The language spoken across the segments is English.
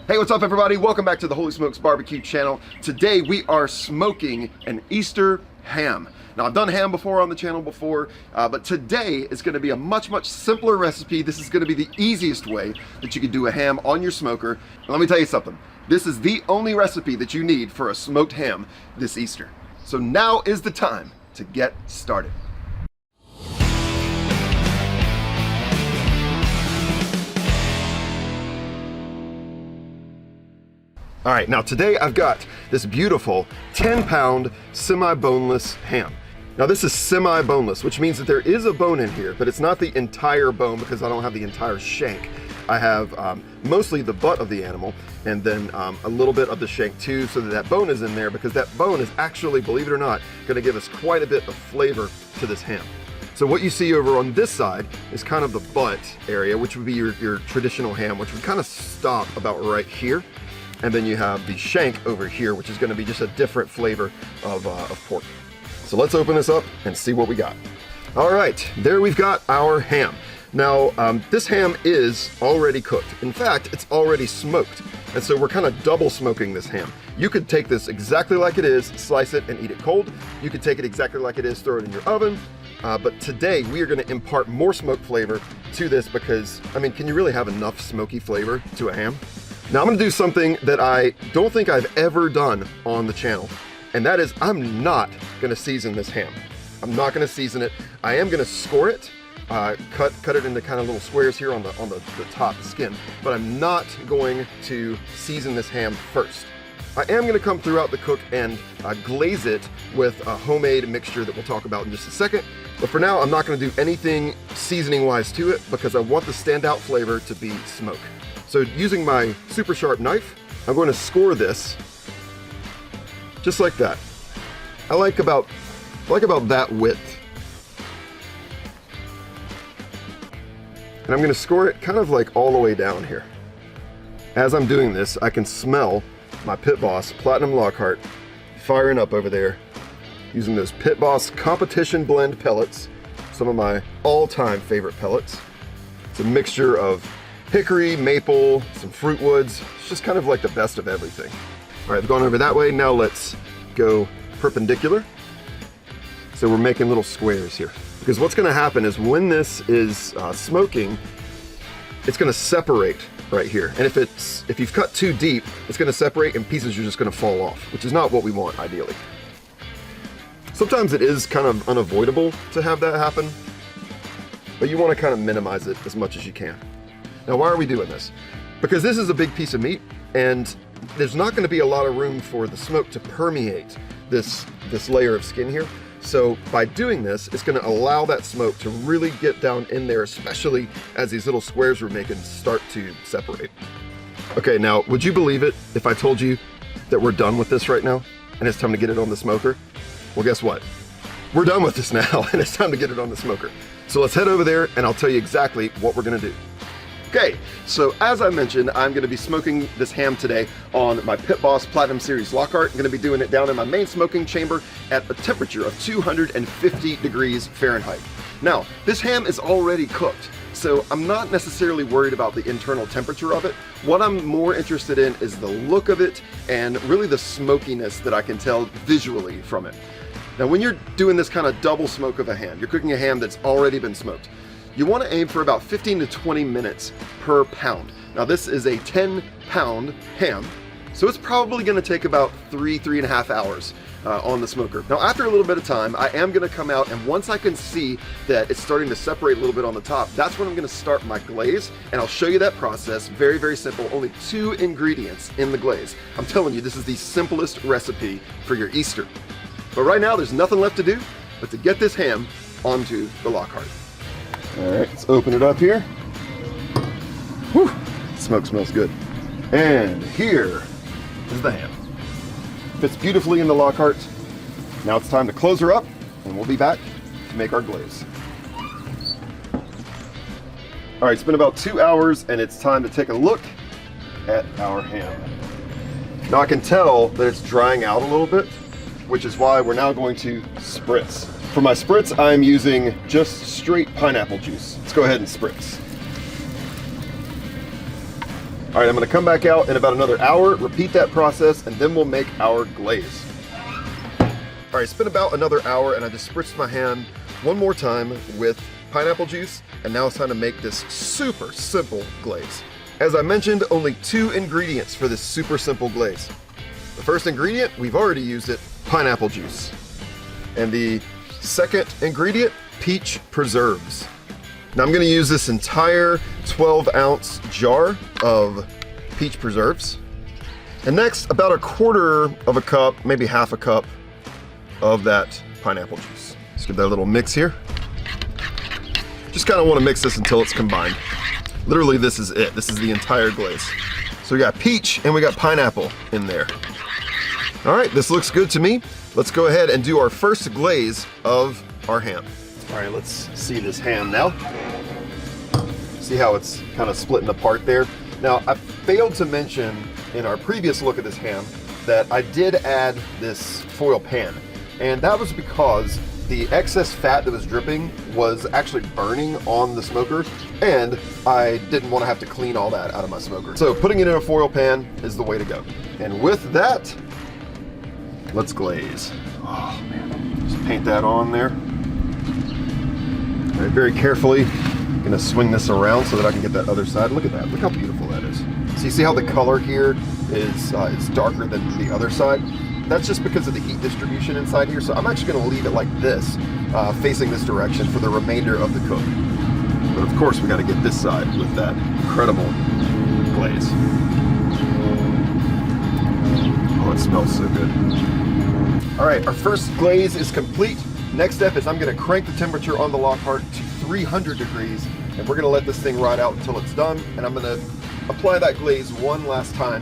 Hey, what's up everybody? Welcome back to the Holy Smokes Barbecue channel. Today we are smoking an Easter ham. Now I've done ham before on the channel before, but today is gonna be a much simpler recipe. This is gonna be the easiest way that you can do a ham on your smoker. And let me tell you something. This is the only recipe that you need for a smoked ham this Easter. So now is the time to get started. All right, now today I've got this beautiful 10-pound semi-boneless ham. Now this is semi-boneless, which means that there is a bone in here, but it's not the entire bone because I don't have the entire shank. I have mostly the butt of the animal and then a little bit of the shank too, so that that bone is in there because that bone is actually, believe it or not, gonna give us quite a bit of flavor to this ham. So what you see over on this side is kind of the butt area, which would be your traditional ham, which would kind of stop about right here. And then you have the shank over here, which is going to be just a different flavor of pork. So let's open this up and see what we got. All right, there we've got our ham. Now, this ham is already cooked. In fact, it's already smoked. And so we're kind of double smoking this ham. You could take this exactly like it is, slice it and eat it cold. You could take it exactly like it is, throw it in your oven. But today we are going to impart more smoke flavor to this because, I mean, can you really have enough smoky flavor to a ham? Now I'm gonna do something that I don't think I've ever done on the channel, and that is I'm not gonna season this ham. I'm not gonna season it. I am gonna score it, cut it into kind of little squares here on the top skin, but I'm not going to season this ham first. I am gonna come throughout the cook and glaze it with a homemade mixture that we'll talk about in just a second. But for now, I'm not gonna do anything seasoning wise to it because I want the standout flavor to be smoke. So using my super sharp knife, I'm going to score this just like that. I like about that width. And I'm going to score it kind of like all the way down here. As I'm doing this, I can smell my Pit Boss Platinum Lockhart firing up over there using those Pit Boss Competition Blend pellets, some of my all-time favorite pellets. It's a mixture of hickory, maple, some fruit woods. It's just kind of like the best of everything. All right, we've gone over that way. Now let's go perpendicular. So we're making little squares here. Because what's gonna happen is when this is smoking, it's gonna separate right here. And if you've cut too deep, it's gonna separate and pieces are just gonna fall off, which is not what we want ideally. Sometimes it is kind of unavoidable to have that happen, but you wanna kind of minimize it as much as you can. Now, why are we doing this? Because this is a big piece of meat and there's not gonna be a lot of room for the smoke to permeate this layer of skin here. So by doing this, it's gonna allow that smoke to really get down in there, especially as these little squares we're making start to separate. Okay, now, would you believe it if I told you that we're done with this right now and it's time to get it on the smoker? Well, guess what? We're done with this now and it's time to get it on the smoker. So let's head over there and I'll tell you exactly what we're gonna do. Okay, so as I mentioned, I'm gonna be smoking this ham today on my Pit Boss Platinum Series Lockhart. I'm gonna be doing it down in my main smoking chamber at a temperature of 250 degrees Fahrenheit. Now, this ham is already cooked, so I'm not necessarily worried about the internal temperature of it. What I'm more interested in is the look of it and really the smokiness that I can tell visually from it. Now, when you're doing this kind of double smoke of a ham, you're cooking a ham that's already been smoked. You want to aim for about 15 to 20 minutes per pound. Now this is a 10-pound ham, so it's probably going to take about 3.5 hours on the smoker. Now after a little bit of time, I am going to come out and once I can see that it's starting to separate a little bit on the top, that's when I'm going to start my glaze and I'll show you that process. Very simple, only 2 ingredients in the glaze. I'm telling you, this is the simplest recipe for your Easter. But right now there's nothing left to do but to get this ham onto the Lockhart. All right, let's open it up here. Whew, smoke smells good. And here is the ham. Fits beautifully in the Lockhart. Now it's time to close her up and we'll be back to make our glaze. All right, it's been about 2 hours and it's time to take a look at our ham. Now I can tell that it's drying out a little bit, which is why we're now going to spritz. For my spritz, I'm using just straight pineapple juice. Let's go ahead and spritz. All right, I'm gonna come back out in about another hour, repeat that process, and then we'll make our glaze. All right, it's been about another hour and I just spritzed my hand one more time with pineapple juice, and now it's time to make this super simple glaze. As I mentioned, only 2 ingredients for this super simple glaze. The first ingredient, we've already used it, pineapple juice. And the second ingredient, peach preserves. Now I'm gonna use this entire 12-ounce jar of peach preserves. And next, about 1/4 of a cup, maybe half a cup of that pineapple juice. Let's give that a little mix here. Just kind of want to mix this until it's combined. Literally, this is it. This is the entire glaze. So we got peach and we got pineapple in there. All right, this looks good to me. Let's go ahead and do our first glaze of our ham. All right, let's see this ham now. See how it's kind of splitting apart there? Now, I failed to mention in our previous look at this ham that I did add this foil pan. And that was because the excess fat that was dripping was actually burning on the smoker, and I didn't want to have to clean all that out of my smoker. So putting it in a foil pan is the way to go. And with that, let's glaze. Oh man, just paint that on there. All right, very carefully, I'm gonna swing this around so that I can get that other side. Look at that, look how beautiful that is. So you see how the color here is darker than the other side? That's just because of the heat distribution inside here. So I'm actually gonna leave it like this, facing this direction for the remainder of the cook. But of course we gotta get this side with that incredible glaze. Oh, it smells so good. All right, our first glaze is complete. Next step is I'm gonna crank the temperature on the Lockhart to 300 degrees, and we're gonna let this thing ride out until it's done, and I'm gonna apply that glaze one last time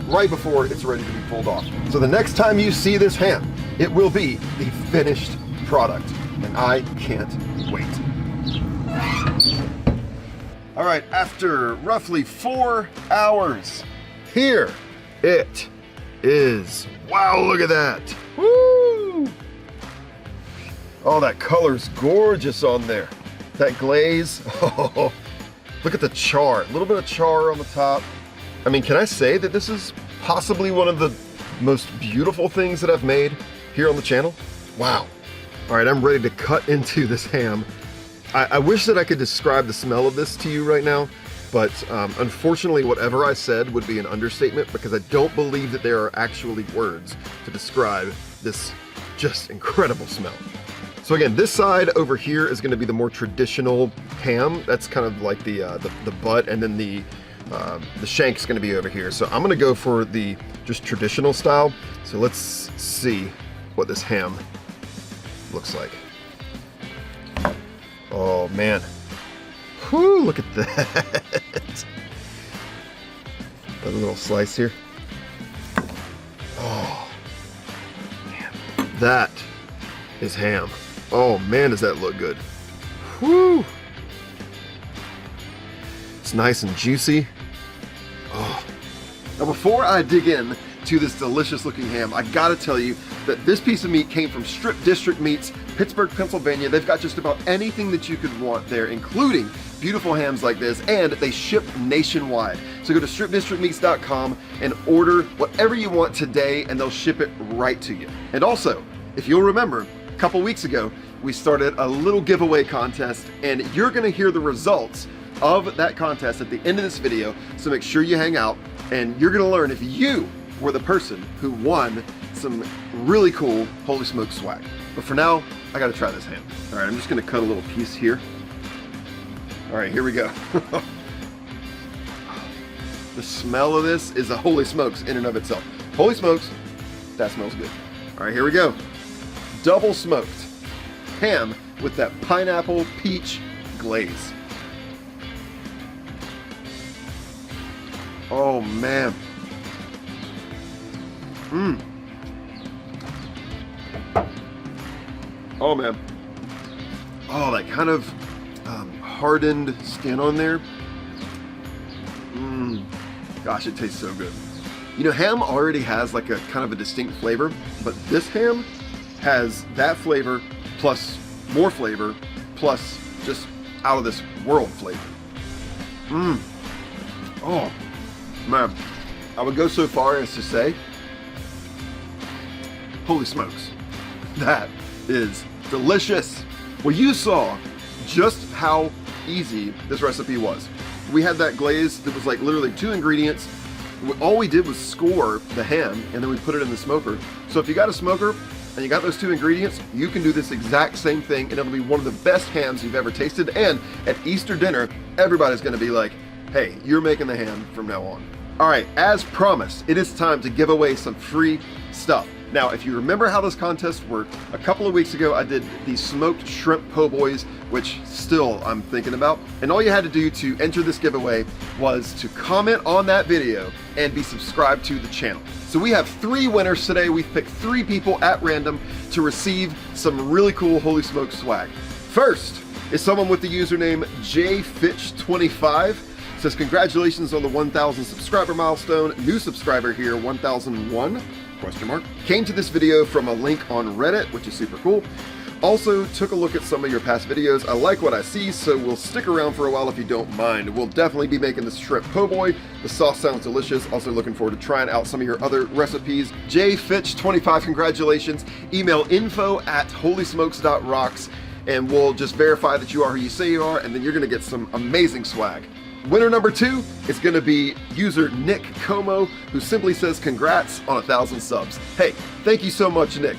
right before it's ready to be pulled off. So the next time you see this ham, it will be the finished product, and I can't wait. All right, after roughly 4 hours, here it is. Wow, look at that. Woo! Oh, that color's gorgeous on there. That glaze, oh, look at the char, a little bit of char on the top. I mean, can I say that this is possibly one of the most beautiful things that I've made here on the channel? Wow. All right, I'm ready to cut into this ham. I wish that I could describe the smell of this to you right now, but unfortunately, whatever I said would be an understatement because I don't believe that there are actually words to describe this just incredible smell. So again, this side over here is gonna be the more traditional ham. That's kind of like the butt, and then the shank's gonna be over here. So I'm gonna go for the just traditional style. So let's see what this ham looks like. Oh man, whew, look at that. Another little slice here. Oh man, that is ham. Oh man, does that look good. Whew. It's nice and juicy. Oh. Now before I dig in to this delicious looking ham, I gotta tell you that this piece of meat came from Strip District Meats, Pittsburgh, Pennsylvania. They've got just about anything that you could want there, including beautiful hams like this, and they ship nationwide. So go to stripdistrictmeats.com and order whatever you want today, and they'll ship it right to you. And also, if you'll remember, a couple weeks ago, we started a little giveaway contest, and you're gonna hear the results of that contest at the end of this video, so make sure you hang out, and you're gonna learn if you were the person who won some really cool Holy Smoke swag. But for now, I gotta try this ham. All right, I'm just gonna cut a little piece here. All right, here we go. The smell of this is a Holy Smokes in and of itself. Holy Smokes, that smells good. All right, here we go. Double smoked ham with that pineapple peach glaze. Oh man. Mmm. Oh man. Oh, that kind of hardened skin on there. Mmm. Gosh, it tastes so good. You know, ham already has like a kind of a distinct flavor, but this ham has that flavor plus more flavor plus just out of this world flavor. Mmm. Oh. Man, I would go so far as to say, holy smokes, that is delicious. Well, you saw just how easy this recipe was. We had that glaze that was like literally 2 ingredients. All we did was score the ham and then we put it in the smoker. So if you got a smoker and you got those 2 ingredients, you can do this exact same thing and it'll be one of the best hams you've ever tasted. And at Easter dinner, everybody's gonna be like, hey, you're making the ham from now on. All right, as promised, it is time to give away some free stuff. Now, if you remember how this contest worked, a couple of weeks ago, I did the smoked shrimp po' boys, which still I'm thinking about. And all you had to do to enter this giveaway was to comment on that video and be subscribed to the channel. So we have 3 winners today. We've picked 3 people at random to receive some really cool Holy Smokes swag. First is someone with the username jfitch25. Says, congratulations on the 1,000 subscriber milestone. New subscriber here, 1001? Question mark. Came to this video from a link on Reddit, which is super cool. Also took a look at some of your past videos. I like what I see, so we'll stick around for a while if you don't mind. We'll definitely be making this shrimp po' boy. The sauce sounds delicious. Also looking forward to trying out some of your other recipes. jfitch25, congratulations. Email info@holysmokes.rocks and we'll just verify that you are who you say you are, and then you're gonna get some amazing swag. Winner number 2 is going to be user Nick Como, who simply says congrats on 1,000 subs. Hey, thank you so much, Nick.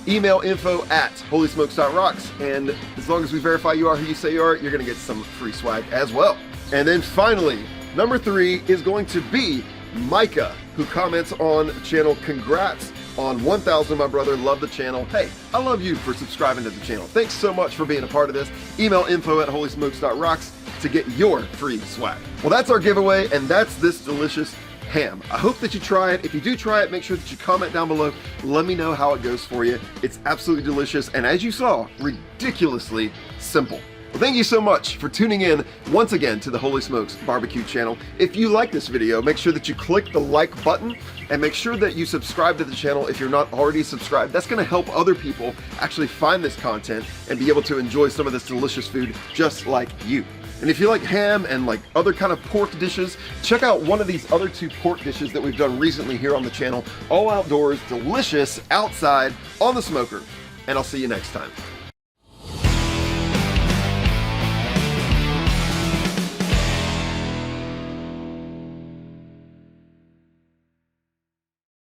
Email info@holysmokes.rocks, and as long as we verify you are who you say you are, you're going to get some free swag as well. And then finally, number 3 is going to be Micah, who comments on the channel, congrats on 1,000, my brother, love the channel. Hey, I love you for subscribing to the channel. Thanks so much for being a part of this. Email info@holysmokes.rocks to get your free swag. Well, that's our giveaway, and that's this delicious ham. I hope that you try it. If you do try it, make sure that you comment down below. Let me know how it goes for you. It's absolutely delicious, and as you saw, ridiculously simple. Well, thank you so much for tuning in once again to the Holy Smokes Barbecue channel. If you like this video, make sure that you click the like button and make sure that you subscribe to the channel if you're not already subscribed. That's gonna help other people actually find this content and be able to enjoy some of this delicious food just like you. And if you like ham and like other kind of pork dishes, check out one of these other 2 pork dishes that we've done recently here on the channel. All outdoors, delicious, outside, on the smoker. And I'll see you next time.